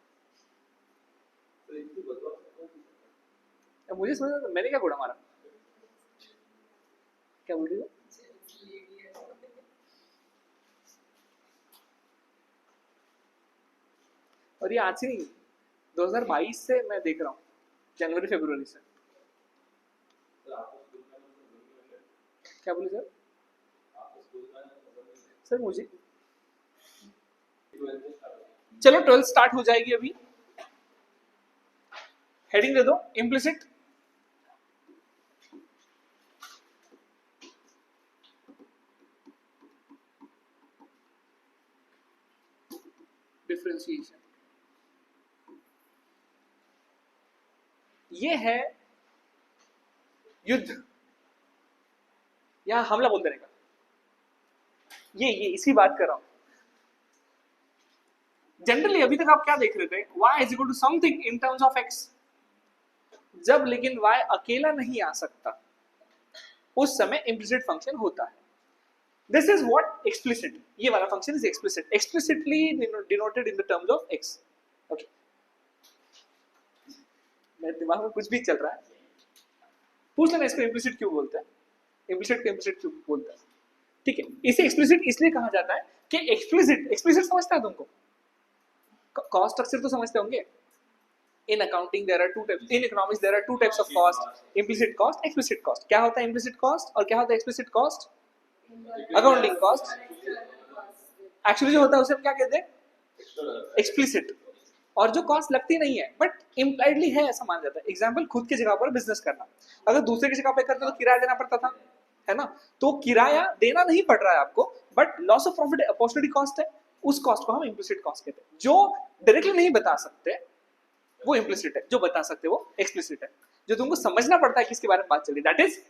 मुझे समझ, मैंने क्या घोड़ा मारा? क्या बोल रही हो? और ये आज से नहीं, 2022 से मैं देख रहा हूँ, जनवरी फरवरी से। क्या बोले सर? सर मुझे चलो 12th स्टार्ट हो जाएगी अभी। हेडिंग दे दो, इम्प्लिसिट डिफरेंशिएशन, ये है युद्ध या हमला बोल देने का, ये इसी बात कर रहा हूं। जनरली अभी तक आप क्या देख रहे थे, y is equal to something in terms of x, जब लेकिन y अकेला नहीं आ सकता उस समय इम्प्लिसिट फंक्शन होता है। दिस इज व्हाट एक्सप्लिसिट, ये वाला function is explicit, explicitly denoted in the terms of x। Okay, मेरे दिमाग में कुछ भी चल रहा है, पूछ लेना इसको इम्प्लिसिट क्यों बोलते हैं, इम्प्लिसिट को इम्प्लिसिट क्यों बोलते हैं। ठीक है, इसे एक्सप्लिसिट इसलिए कहा जाता है कि एक्सप्लिसिट समझता है तुमको, कॉस्ट स्ट्रक्चर तो समझते होंगे। In accounting there are two types, in economics there are two types of cost, implicit cost, explicit cost. क्या होता है इम्प्लिसिट कॉस्ट और क्या होता है explicit cost? Accounting cost actually जो होता है उसे हम क्या कहते हैं? एक्सप्लिसिट। और जो कॉस्ट लगती नहीं है बट इम्प्लाइडली है ऐसा माना जाता है। एग्जांपल, खुद की जगह पर बिजनेस करना, अगर दूसरे की जगह पे करते तो किराया देना पड़ता था, है ना, तो किराया देना नहीं पड़ रहा है आपको, but loss of profit opportunity cost है, उस कॉस्ट को हम इम्प्लिसिट कॉस्ट कहते हैं। जो डायरेक्टली नहीं बता सकते वो इम्प्लिसिट है, जो बता सकते वो एक्सप्लिसिट है। जो तुमको समझना पड़ता है किसके बारे में बात चल रही, दैट इज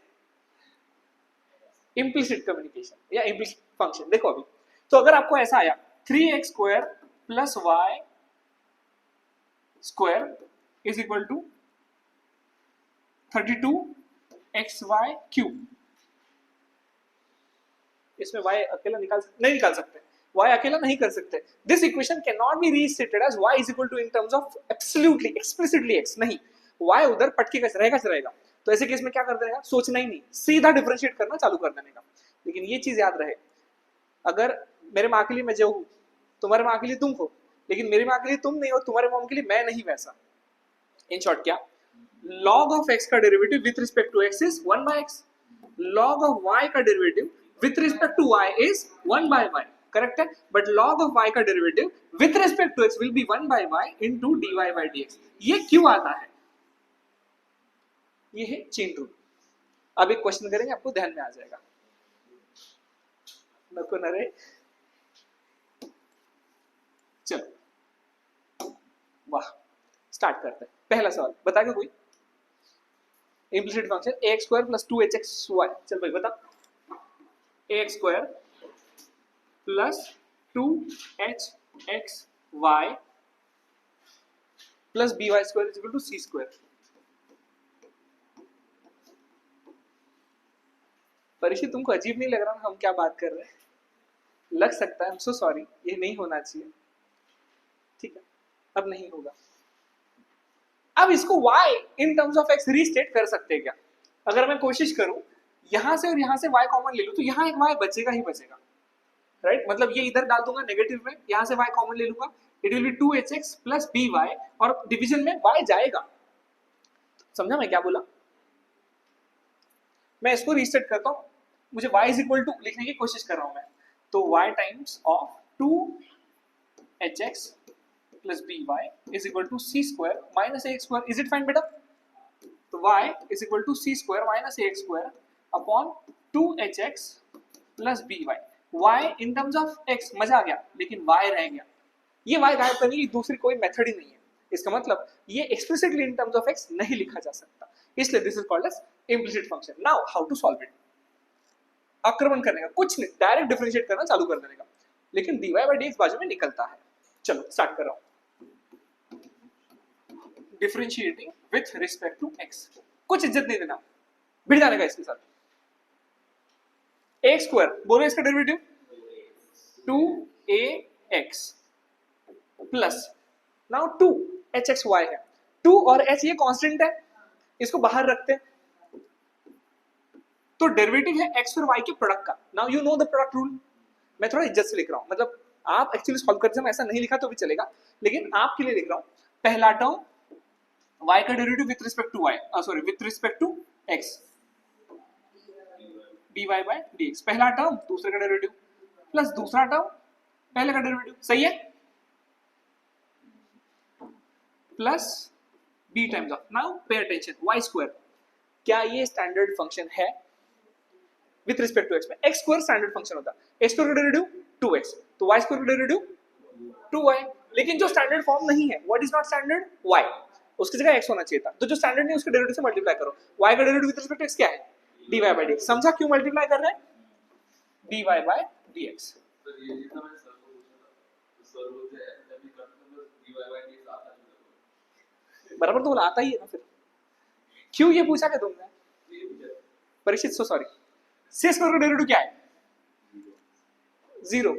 इम्प्लिसिट कम्युनिकेशन या इम्प्लिसिट फंक्शन। देखो अभी तो अगर आपको ऐसा आया 3x square plus y square is equal to 32xy cube, इसमें y अकेला नहीं निकाल सकते, y अकेला नहीं कर सकते। This equation can not be restated as y is equal to in terms of absolutely explicitly x, नहीं, y उधर पटके का रहेगा। तो ऐसे केस में क्या कर देगा, सोचना ही नहीं, सीधा डिफरेंशिएट करना चालू कर देने का। लेकिन ये चीज याद रहे, अगर मेरे माँ के लिए मैं जो हूँ, तुम्हारे माँ के लिए तुम हो, लेकिन मेरी माँ के लिए तुम नहीं हो, तुम्हारे मॉम के लिए मैं नहीं, वैसा। इन शॉर्ट क्या, log of x का derivative with respect to x is 1/x, log of y का derivative with respect to y is 1/y, correct है। बट log of y का derivative with respect to x will be 1/y into dy/dx। ये क्यों आता है? ये है chain rule. अब एक क्वेश्चन करेंगे, आपको ध्यान में आ जाएगा। नको न रे, चलो वाह, स्टार्ट करते हैं। पहला सवाल बताएगा कोई? Implicit function ax square plus 2hxy, चल भाई बता। ax स्क्वायर प्लस 2hxy प्लस by square is equal to c square. Parikshit, तुमको अजीब नहीं लग रहा ना हम क्या बात कर रहे हैं? लग सकता है, आई एम सो सॉरी, ये नहीं होना चाहिए। ठीक है, अब नहीं होगा। अब इसको y in terms of x restate कर सकते हैं क्या? अगर मैं कोशिश करूं यहां से और यहां से y कॉमन ले लूं तो यहां एक y बचेगा ही बचेगा, राइट? मतलब ये इधर डाल दूंगा नेगेटिव में, यहां से y कॉमन ले लूंगा, it will be 2hx plus by, और डिवीजन में y जाएगा। समझा मैं क्या बोला? मैं इसको रीसेट करता हूं, मुझे y इज इक्वल टू लिखने की कोशिश कर रहा हूं मैं, तो y times of 2hx plus by is equal to c square minus ax square. Is it fine बेटा? तो y is equal to c square minus ax square upon 2hx plus by। y in terms of x, मजा आ गया, लेकिन y रह गया। ये y गायब करने की दूसरी कोई मेथड ही नहीं है। इसका मतलब ये explicitly in terms of x नहीं लिखा जा सकता, इसलिए this is called as implicit function. Now how to solve it? आक्रमण करने का कुछ नहीं, डायरेक्ट डिफरेंशिएट करना चालू कर देने का, लेकिन dy/dx बाजू में निकलता है। चलो स्टार्ट कर रहा हूं। Differentiating with respect to x, कुछ इज्जत नहीं देना, भिड़ जाने का इसके साथ। x स्क्वायर बोलो, इसका derivative 2ax plus now 2hxy है, 2 और h ये कांस्टेंट है, इसको बाहर रखते हैं, तो डेरिवेटिव है x और y के प्रोडक्ट का। Now you know the product rule. मैं थोड़ा इज्जत से लिख रहा हूं, मतलब आप एक्चुअली सॉल्व करते समय ऐसा नहीं लिखा तो भी चलेगा, लेकिन आपके लिए लिख रहा हूं। पहला टर्म y का derivative with respect to y, sorry with respect to x, dy/dx, पहला टर्म दूसरे का डेरिवेटिव प्लस दूसरा टर्म पहले का डेरिवेटिव, सही है, plus b times of, now pay attention, y square, क्या ये स्टैंडर्ड फंक्शन है? विथ रिस्पेक्ट टू x में x स्क्वायर स्टैंडर्ड फंक्शन होता है, x स्क्वायर का डेरिवेटिव 2x, तो y स्क्वायर का डेरिवेटिव 2y, लेकिन जो स्टैंडर्ड फॉर्म नहीं है, what is not standard, y, उसकी जगह x होना चाहिए था। तो जो स्टैंडर्ड नहीं है उसके डेरिवेटिव से मल्टीप्लाई करो। y का derivative with respect to x क्या है, dy by dx। समझा क्यों मल्टीप्लाई कर रहे हैं, dy by dx। तो ये जितना मैंने सर को पूछा था, तो सर बोलते हैं जब भी करते हैं तो dy/dx आता है। बराबर तो बोला, आता ही है ना फिर। क्यों ये पूछा क्या तुमने ये पूछा परीक्षित, सो सॉरी। सी स्क्वायर का डेरिवेटिव क्या है, 0।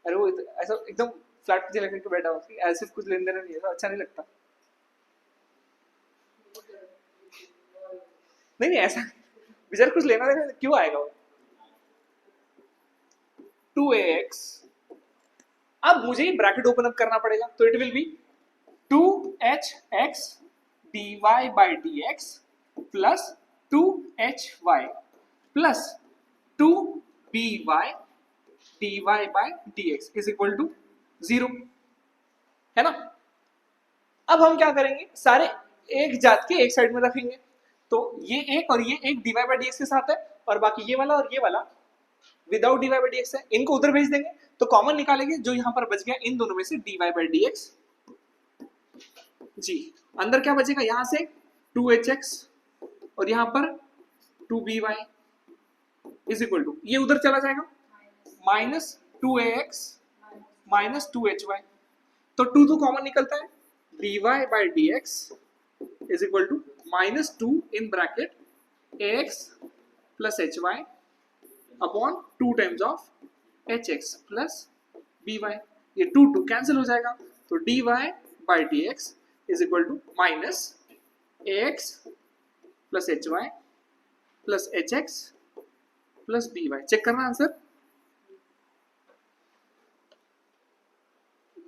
अरे वो ऐसा एकदम फ्लैट पे लेकर के बैठा हो, ऐसे कुछ लेन देना नहीं है, अच्छा नहीं लगता। नहीं नहीं ऐसा बेचारे कुछ लेना देना क्यों आएगा वो। 2ax, अब मुझे ब्रैकेट ओपन अप करना पड़ेगा, तो it will be 2hx dy by dx plus 2hy plus 2by dy by dx is equal to 0, है ना। अब हम क्या करेंगे, सारे एक जात के एक साइड में रखेंगे, तो ये एक और ये एक dy by dx के साथ है, और बाकी ये वाला और ये वाला विदाउट dy by dx है, इनको उधर भेज देंगे, तो कॉमन निकालेंगे, जो यहां पर बच गया इन दोनों में से dy by dx जी। अंदर क्या बचेगा, यहां से 2hx और यहां पर 2by इज इक्वल टू, ये उधर चला जाएगा माइनस 2ax माइनस 2hy, तो 2 तो कॉमन निकलता है, dy by dx is equal to minus 2 in bracket ax plus hy upon 2 times of hx plus by, ये 2 कैंसिल हो जाएगा, तो dy by dx is equal to minus ax plus hy plus hx plus by। Check करना answer,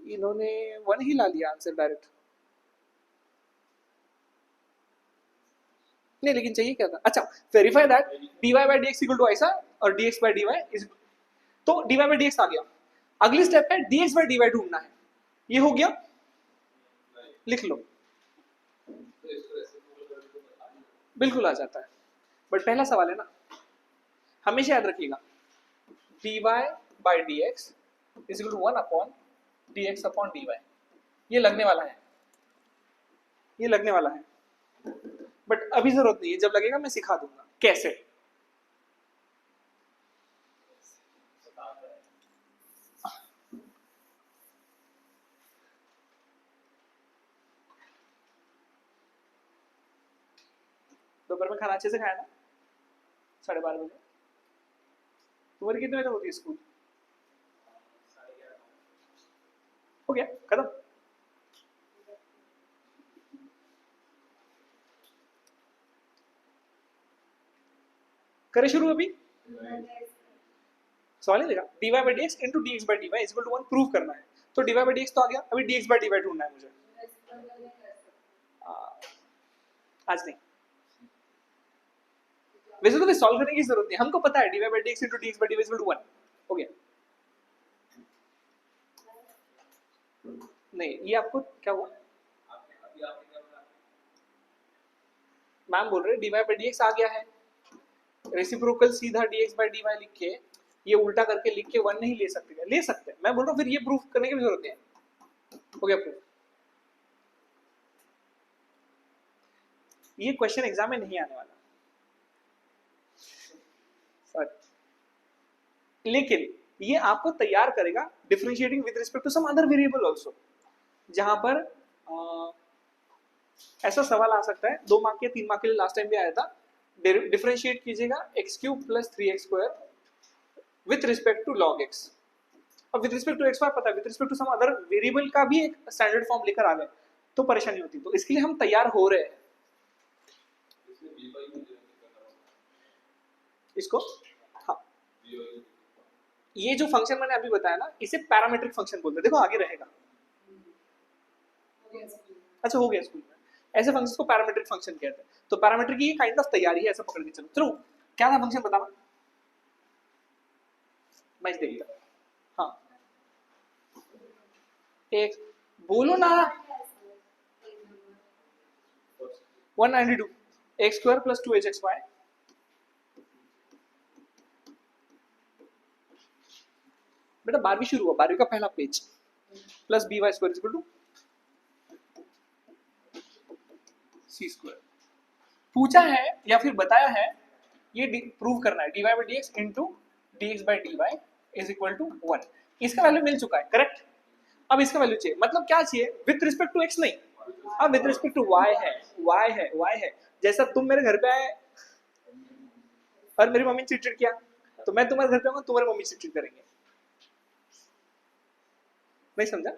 इन्होंने 1 ही ला लिया answer direct. नहीं लेकिन चाहिए क्या था, अच्छा verify that dy by dx equal to ऐसा और dx by dy इज, तो dy by dx आ गया। अगली स्टेप है dx by dy ढूंढना है, ये हो गया, लिख लो, तो इसको ऐसे बोल कर तो बता नहीं। बिल्कुल आ जाता है, बट पहला सवाल है ना, हमेशा याद रखिएगा dy by dx is equal to 1 upon dx upon dy, ये लगने वाला है, ये लगने वाला है, बट अभी जरूरत नहीं है, जब लगेगा मैं सिखा दूंगा कैसे। दोपहर में खाना अच्छे से खाया ना, 12:30 बजे। तुम्हारी कितने बजे होती है स्कूल, हो गया खत्म। करे शुरू अभी, सवाल नहीं देखा, dy by dx into dx by dy is equal to 1 prove करना है, तो dy by dx तो आ गया, अभी dx by dy ढूंढना है मुझे। आज नहीं, वैसे तो सॉल्व करने की जरूरत नहीं, हमको पता है dy by dx into dx by dy is equal to 1, हो गया। नहीं ये आपको क्या हुआ, आपने क्या बोला, मैम बोल रहे dy by dx आ गया है, रेसिप्रोकल सीधा dx by dy लिख के, ये उल्टा करके लिख के 1 नहीं ले सकते, ले सकते हैं, मैं बोल रहा हूँ फिर ये प्रूफ करने की भी जरूरत नहीं है, हो गया प्रूफ। ये क्वेश्चन एग्जाम में नहीं आने वाला, सॉरी, लेकिन ये आपको तैयार करेगा differentiating with respect to some other variable also, जहां पर ऐसा सवाल आ सकता है 2 मार्क या 3 मार्क के लिए, लास्ट टाइम भी आया था, डिफरेंशिएट कीजिएगा x³ plus 3x² with respect to log x। अब विथ रिस्पेक्ट टू x बार पता है, with respect to some other variable का भी एक स्टैंडर्ड फॉर्म लेकर आ गए तो परेशानी होती, तो इसके लिए हम तैयार हो रहे हैं। इसमें by को जो करना होगा, इसको हाँ, by ये जो फंक्शन मैंने अभी बताया ना, इसे पैरामीट्रिक फंक्शन बोलते हैं, देखो आगे रहेगा। अच्छा हो गया स्कूल में, ऐसे फंक्शंस को पैरामीट्रिक फंक्शन कहते हैं, तो पैरामीट्रिक की काइंड ऑफ तैयारी है, ऐसा पकड़ के चलो। चलो क्या था फंक्शन बताना, मैं इस देखता हाँ, एक बोलो ना, 192 x² प्लस 2hxy बेटा 12वीं शुरू हुआ, 12वीं का पहला पेज, plus b y square is equal to c square. पूछा है या फिर बताया है ये प्रूव करना है dy by d x into d x by d y is equal to 1। इसका वैल्यू मिल चुका है, करेक्ट। अब इसका वैल्यू चाहिए, मतलब क्या चाहिए, विथ रिस्पेक्ट टू x नहीं, अब विथ रिस्पेक्ट टू y है, y है, y है। जैसा तुम मेरे घर पे आए और मेरी मम्मी ने चिट किया, तो मैं तुम्हारे घर पे आऊंगा, तुम्हारी मम्मी चिट करेंगे। नहीं समझा?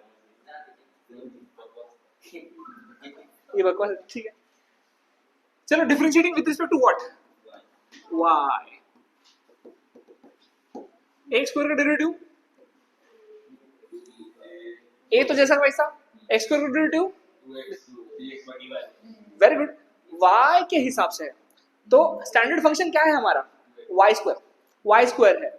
ये बकवास, ठीक है। चलो, differentiating with respect to what, y। x square का डेरिवेटिव a तो जैसा वैसा, x स्क्वायर का डेरिवेटिव वेरी गुड y के हिसाब से है। तो स्टैंडर्ड फंक्शन क्या है हमारा, y स्क्वायर है।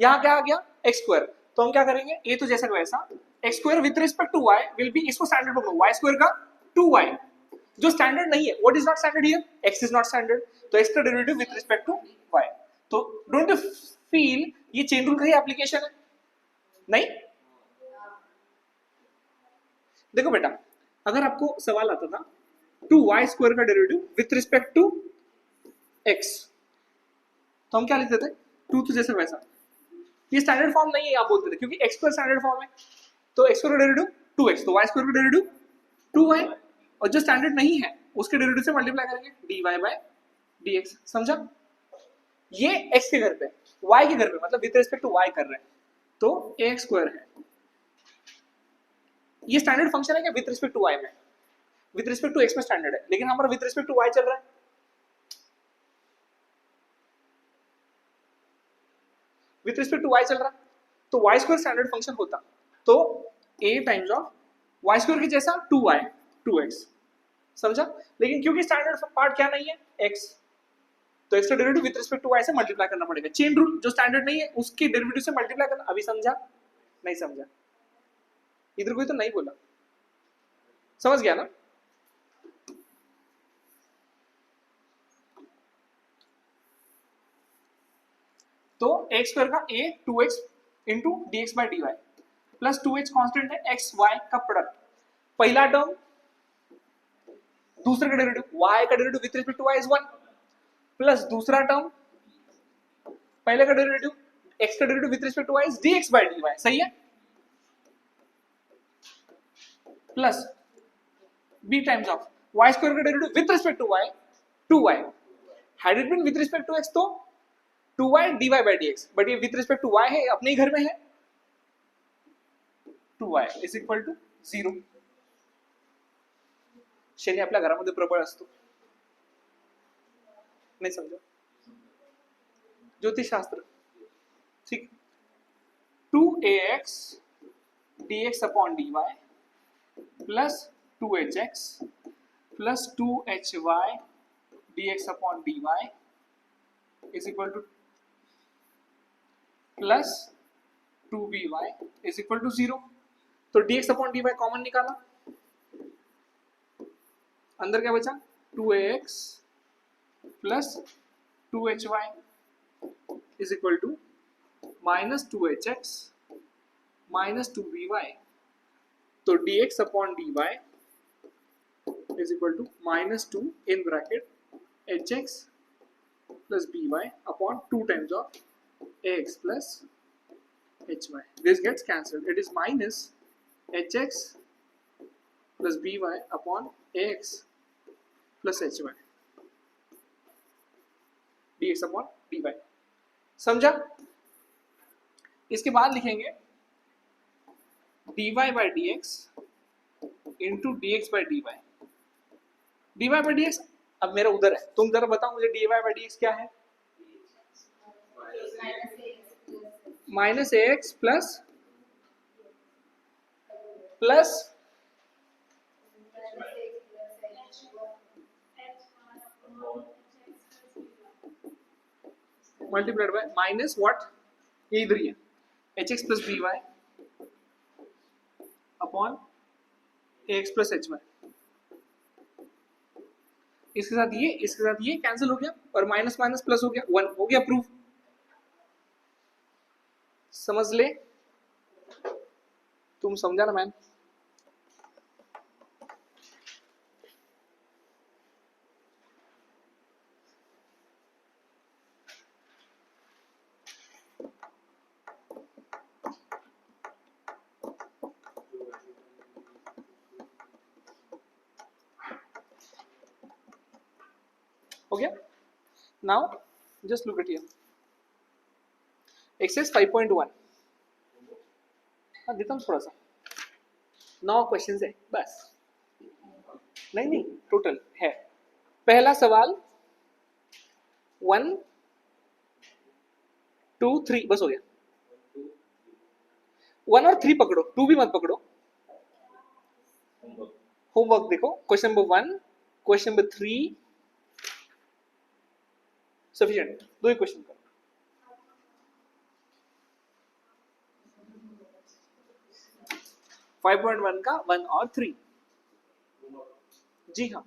यहाँ क्या आ गया, x स्क्वायर। तो हम क्या करेंगे, a तो जैसा वैसा, x square with respect to y will be, इसको स्टैंडर्ड पकड़ो, y स्क्वायर का 2y। जो स्टैंडर्ड नहीं है, what is not standard here, x is not standard, तो x का derivative with respect to y। तो डोंट यू फील ये चेन रूल का ही एप्लीकेशन है? नहीं? देखो बेटा, अगर आपको सवाल आता था 2y स्क्वायर का derivative with respect to x, तो हम क्या लिखते थे, 2 तो जैसे वैसा। ये स्टैंडर्ड फॉर्म नहीं है, आप बोलते थे, क्योंकि x स्क्वायर स्टैंडर्ड फॉर्म है। तो x स्क्वायर का डेरिवेटिव 2x, तो y स्क्वायर का डेरिवेटिव 2y, और जो स्टैंडर्ड नहीं है उसके डेरिवेटिव से मल्टीप्लाई करेंगे dy बाय dx। समझा? ये x के घर पे, y के घर पे, मतलब विथ रिस्पेक्ट टू y कर रहे हैं, तो ax स्क्वायर है। ये स्टैंडर्ड फंक्शन है क्या विथ रिस्पेक्ट टू y में, विथ रिस्पेक्ट टू x में स्टैंडर्ड है, लेकिन हमारा विथ रिस्पेक्ट टू y चल रहा है। विथ रिस्पेक्ट टू y चल रहा है, तो y स्क्वायर स्टैंडर्ड फंक्शन होता, तो a times of y square के जैसा 2y 2x। समझा? लेकिन क्योंकि स्टैंडर्ड पार्ट क्या नहीं है, x, तो x का derivative with respect to y से मल्टीप्लाई करना पड़ेगा। चेन रूल, जो स्टैंडर्ड नहीं है उसके डेरिवेटिव से मल्टीप्लाई करना। अभी समझा? नहीं समझा? इधर कोई तो नहीं बोला, समझ गया ना? तो x स्क्वायर का a 2x into d x by d y plus 2h constant है, x y का प्रोडक्ट, पहला टर्म, दूसरे का डेरिवेटिव, y का derivative with respect to y is 1, plus दूसरा टर्म, पहले का डेरिवेटिव, x का derivative with respect to y is dx by dy। सही है? Plus b times of y square का derivative with respect to y 2y, had it been with respect to x तो 2y dy by dx, but ये with respect to y है, अपने ही घर में है, 2y is equal to 0। Shani आपल्या घरामध्ये प्रबळ असतो, नहीं समझा? ज्योतिषशास्त्र, ठीक। 2ax dx upon dy plus 2hx plus 2hy dx upon dy is equal to plus 2by is equal to 0। तो dx अपॉन dy कॉमन निकाला, अंदर क्या बचा, 2ax plus 2hy is equal to minus 2hx minus 2by। तो dx upon dy is equal to minus 2 in bracket hx plus by upon 2 times of ax plus hy। This gets cancelled, it is minus hx plus by upon ax plus hy, dx upon dy। समझा? इसके बाद लिखेंगे dy by dx into dx by dy। dy by dx अब मेरा उधर है, तुम जरा बताओ मुझे dy बाई dx क्या है? Minus ax plus plus multiplied by minus what, ये इधर ही है, hx plus by upon ax plus hy। इसके साथ ये कैंसिल हो गया और माइनस माइनस प्लस हो गया, 1 हो गया प्रूफ। समझ ले? तुम समझा ना मैन? हो गया? Now just look at here, exercise 5.1 देता हूँ थोड़ा सा, 9 क्वेश्चंस है बस, नहीं टोटल है। पहला सवाल 1 2 3 बस हो गया। 1 और 3 पकड़ो, 2 भी मत पकड़ो। होमवर्क देखो, question number 1, question number 3 sufficient, 2 ही क्वेश्चन करो। फाइव 5.1 का 1 और 3, जी हाँ।